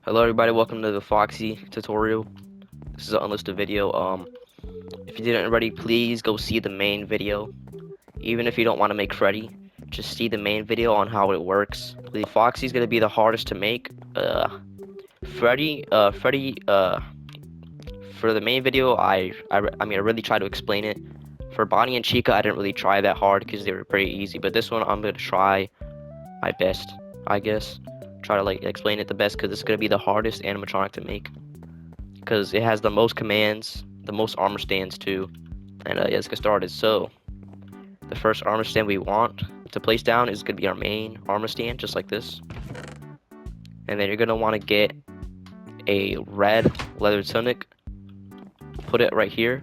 Hello everybody, welcome to the Foxy tutorial. This is an unlisted video. If you didn't already, please go see the main video. Even if you don't want to make Freddy, just see the main video on how it works. Please. Foxy's gonna be the hardest to make. Freddy, for the main video, I mean, I really try to explain it. For Bonnie and Chica, I didn't really try that hard because they were pretty easy. But this one, I'm gonna try my best, I guess. Try to like explain it the best because it's gonna be the hardest animatronic to make. Because it has the most commands, the most armor stands too. And yeah, let's get started. So, the first armor stand we want to place down is going to be our main armor stand, just like this. And then you're going to want to get a red leather tunic, put it right here,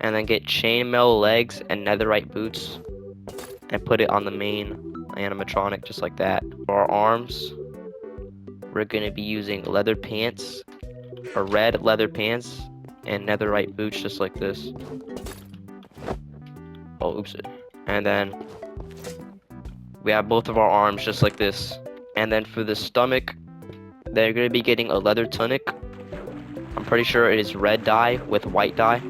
and then get chainmail legs and netherite boots, and put it on the main animatronic, just like that. For our arms, we're going to be using leather pants, or red leather pants, and netherite boots, just like this. Oh, oops. And then we have both of our arms just like this. And then for the stomach, they're going to be getting a leather tunic. I'm pretty sure it is red dye with white dye.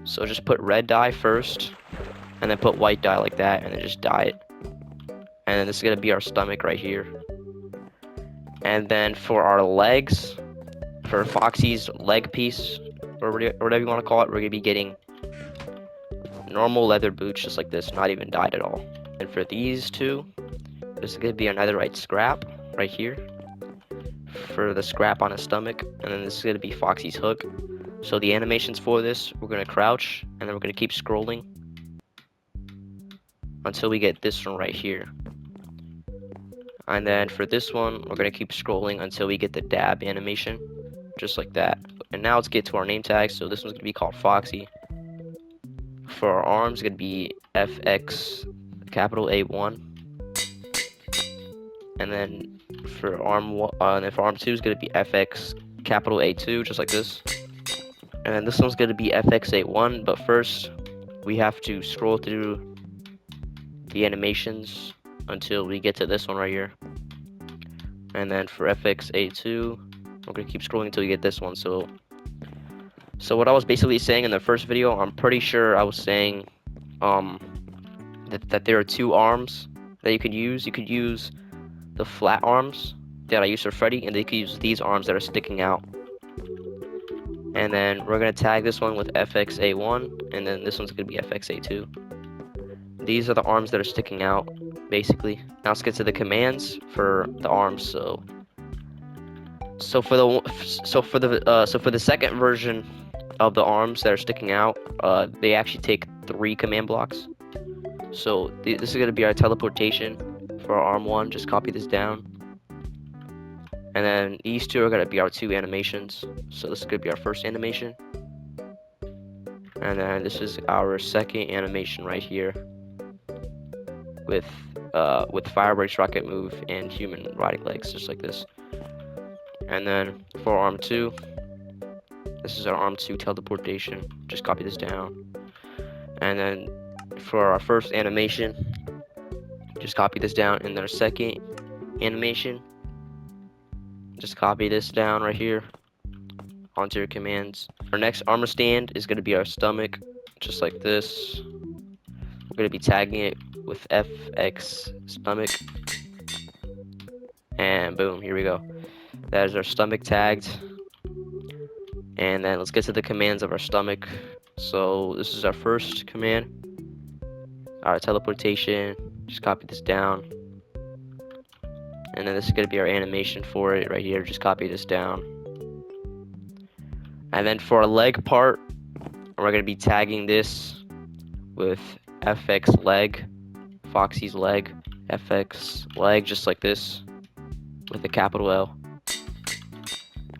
So just put red dye first, and then put white dye like that, and then just dye it. And then this is going to be our stomach right here. And then for our legs, for Foxy's leg piece, or whatever you want to call it, we're going to be getting normal leather boots just like this, not even dyed at all. And for these two, this is going to be our netherite scrap right here for the scrap on his stomach. And then this is going to be Foxy's hook. So the animations for this, we're going to crouch, and then we're going to keep scrolling until we get this one right here. And then for this one, we're going to keep scrolling until we get the dab animation, just like that. And now let's get to our name tag. So this one's going to be called Foxy. For our arms, it's going to be FX capital A1. And then for arm arm 2 is going to be FX capital A2, just like this. And then this one's going to be FX A1, but first we have to scroll through the animations until we get to this one right here. And then for FX A2, we're going to keep scrolling until we get this one. So what I was basically saying in the first video, I'm pretty sure I was saying that there are two arms that you could use. You could use the flat arms that I use for Freddy, and they could use these arms that are sticking out. And then we're going to tag this one with FXA1, and then this one's going to be FXA2. These are the arms that are sticking out, basically. Now let's get to the commands for the arms. So for the second version of the arms that are sticking out, they actually take 3 command blocks. So this is going to be our teleportation for our arm 1. Just copy this down. And then these 2 are going to be our 2 animations. So this is going to be our first animation. And then this is our second animation right here with fireworks, rocket move, and human riding legs, just like this. And then for arm 2, this is our arm 2 teleportation. Just copy this down. And then for our first animation, just copy this down. And then our second animation, just copy this down right here onto your commands. Our next armor stand is going to be our stomach, just like this. We're going to be tagging it with FX stomach. And boom, here we go. That is our stomach tagged. And then let's get to the commands of our stomach. So this is our first command, our teleportation. Just copy this down. And then this is going to be our animation for it right here. Just copy this down. And then for our leg part, we're going to be tagging this with FX leg, Foxy's leg, FX leg, just like this, with a capital L.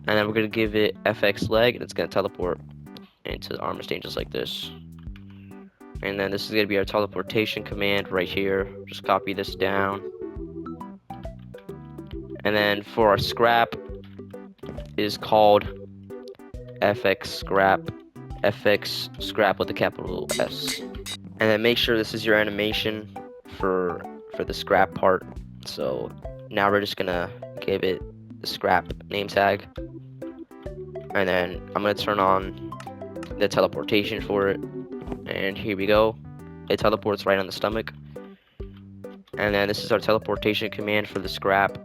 And then we're going to give it FX leg, and it's going to teleport into the armor stand just like this. And then this is going to be our teleportation command right here. Just copy this down. And then for our scrap, it is called FX scrap with a capital S. And then make sure this is your animation for the scrap part. So now we're just gonna give it the scrap name tag, and then I'm gonna turn on the teleportation for it, and here we go. It teleports right on the stomach. And then this is our teleportation command for the scrap.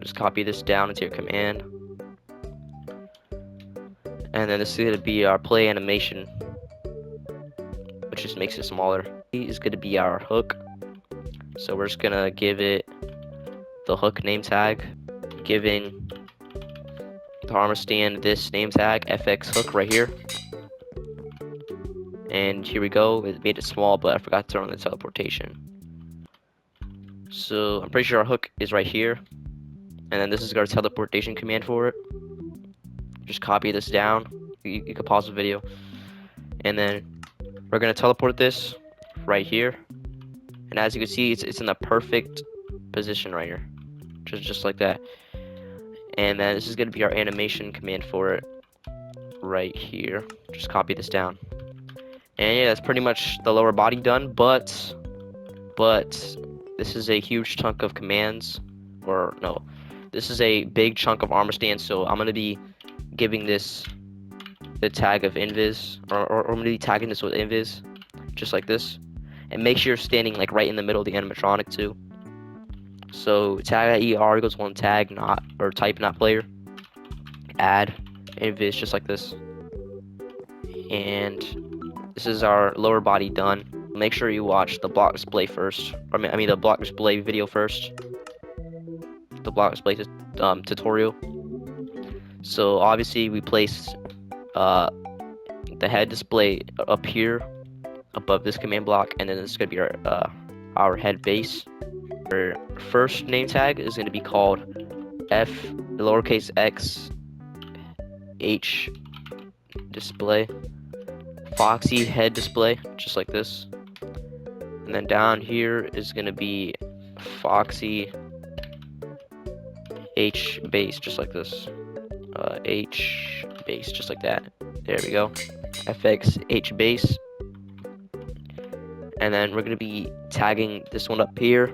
Just copy this down into your command. And then this is going to be our play animation, which just makes it smaller. Is going to be our hook. So we're just going to give it the hook name tag, giving the armor stand this name tag, FX hook right here. And here we go. It made it small, but I forgot to turn on the teleportation. So I'm pretty sure our hook is right here. And then this is our teleportation command for it. Just copy this down. You can pause the video. And then we're going to teleport this right here. And as you can see, it's in the perfect position right here. Just like that. And then this is going to be our animation command for it right here. Just copy this down. And yeah, that's pretty much the lower body done. But this is a huge chunk of commands. Or no, this is a big chunk of armor stand. So I'm going to be giving this the tag of invis, or I'm going to be tagging this with invis, just like this. And make sure you're standing like right in the middle of the animatronic too. So tag ER equals one tag, not, or type not player. Add invis, just like this. And this is our lower body done. Make sure you watch the block display first. I mean the block display video first. The block display tutorial. So obviously we place the head display up here above this command block, and then this is going to be our head base. Our first name tag is going to be called F lowercase x h display, Foxy head display, just like this. And then down here is going to be Foxy H base, just like this. H base, just like that. There we go. FX H base. And then we're going to be tagging this one up here.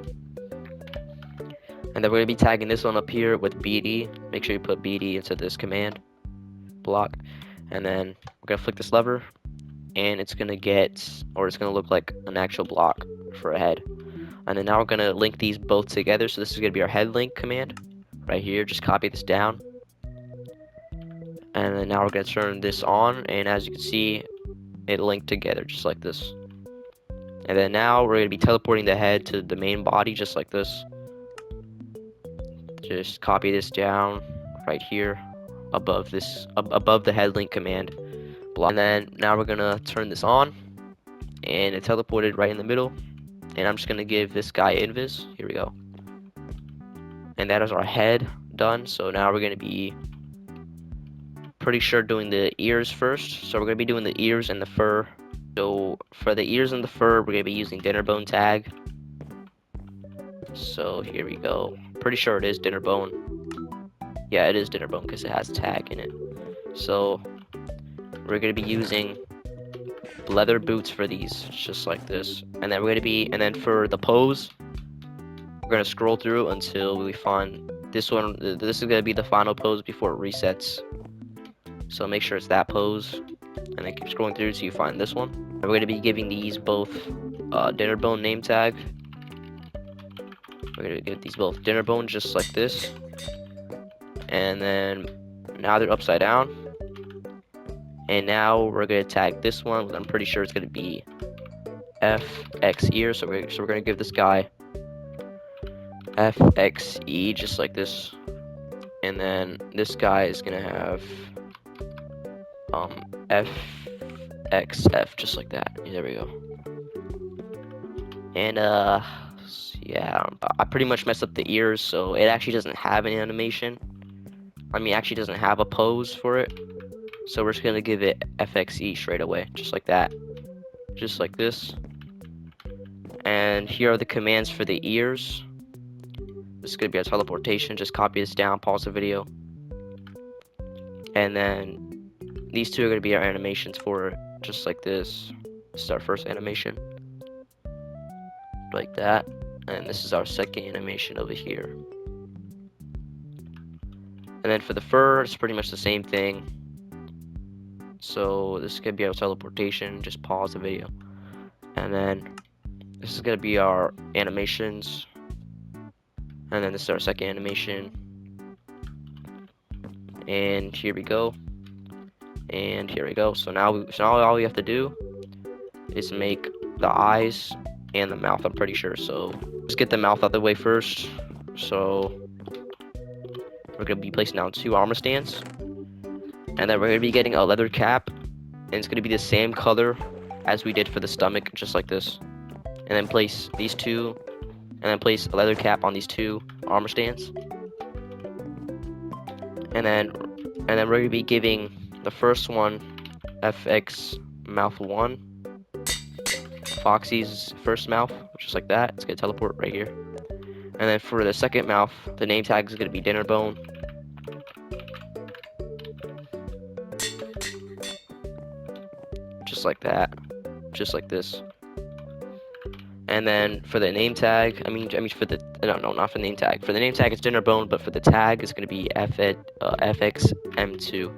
And then we're going to be tagging this one up here with BD. Make sure you put BD into this command block. And then we're going to flick this lever. And it's going to get, or it's going to look like an actual block for a head. And then now we're going to link these both together. So this is going to be our head link command right here. Just copy this down. And then now we're going to turn this on. And as you can see, it linked together just like this. And then now we're going to be teleporting the head to the main body just like this. Just copy this down right here above this, above the head link command block. And then now we're going to turn this on. And it teleported right in the middle. And I'm just going to give this guy invis. Here we go. And that is our head done. So now we're going to be pretty sure doing the ears first. So we're going to be doing the ears and the fur. So for the ears and the fur, we're going to be using dinner bone tag. So here we go. Pretty sure it is dinner bone. Yeah, it is dinner bone because it has tag in it. So we're going to be using leather boots for these, just like this. And then we're going to be, and then for the pose, we're going to scroll through until we find this one. This is going to be the final pose before it resets. So make sure it's that pose, and then keep scrolling through till you find this one. And we're going to be giving these both dinner bone name tag. We're going to give these both dinner bone just like this. And then now they're upside down. And now we're going to tag this one. I'm pretty sure it's going to be FX ear. So we're going to give this guy FXE just like this. And then this guy is going to have FXF just like that. There we go. And yeah, I pretty much messed up the ears, so it actually doesn't have any animation. I mean, actually doesn't have a pose for it. So we're just gonna give it FXE straight away, just like that. Just like this. And here are the commands for the ears. This is gonna be our teleportation. Just copy this down, pause the video. And then these two are gonna be our animations for it, just like this. This is our first animation. Like that. And this is our second animation over here. And then for the fur, it's pretty much the same thing. So this is gonna be our teleportation. Just pause the video. And then this is gonna be our animations. And then this is our second animation. And here we go. And here we go. So now all we have to do is make the eyes and the mouth, I'm pretty sure. So let's get the mouth out of the way first. So we're gonna be placing down 2 armor stands. And then we're gonna be getting a leather cap. And it's gonna be the same color as we did for the stomach, just like this. And then place these 2, and then place a leather cap on these 2 armor stands. And then we're gonna be giving the first one FX mouth 1, Foxy's first mouth, just like that. It's gonna teleport right here. And then for the second mouth, the name tag is gonna be dinner bone. Just like that. Just like this. And then for the name tag, for the no, not for the name tag. For the name tag, it's dinner bone, but for the tag, it's gonna be FXM2.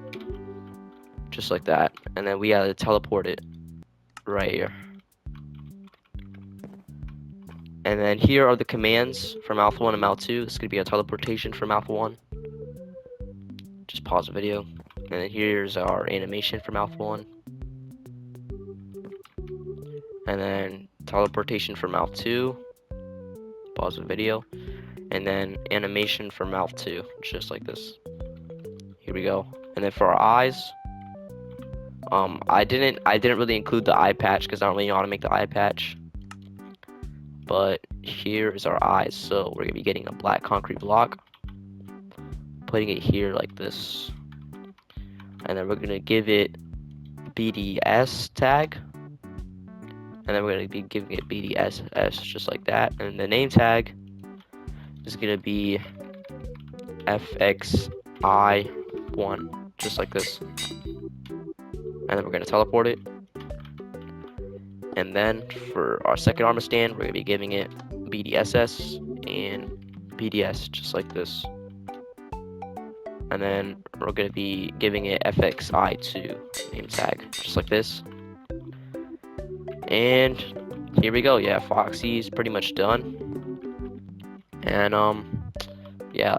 Just like that. And then we gotta teleport it right here. And then here are the commands for mouth 1 and mouth 2. This is gonna be a teleportation for mouth 1. Just pause the video. And then here's our animation for mouth 1. And then teleportation for mouth 2. Pause the video. And then animation for mouth 2, just like this. Here we go. And then for our eyes, I didn't really include the eye patch because I don't really know how to make the eye patch. But here is our eyes. So we're gonna be getting a black concrete block, putting it here like this, and then we're gonna give it BDS tag, and then we're gonna be giving it BDSS just like that. And the name tag is gonna be FXI1, just like this. And then we're gonna teleport it. And then for our second armor stand, we're gonna be giving it BDSS and BDS, just like this. And then we're gonna be giving it FXI2 name tag, just like this. And here we go. Yeah, Foxy's pretty much done. And yeah.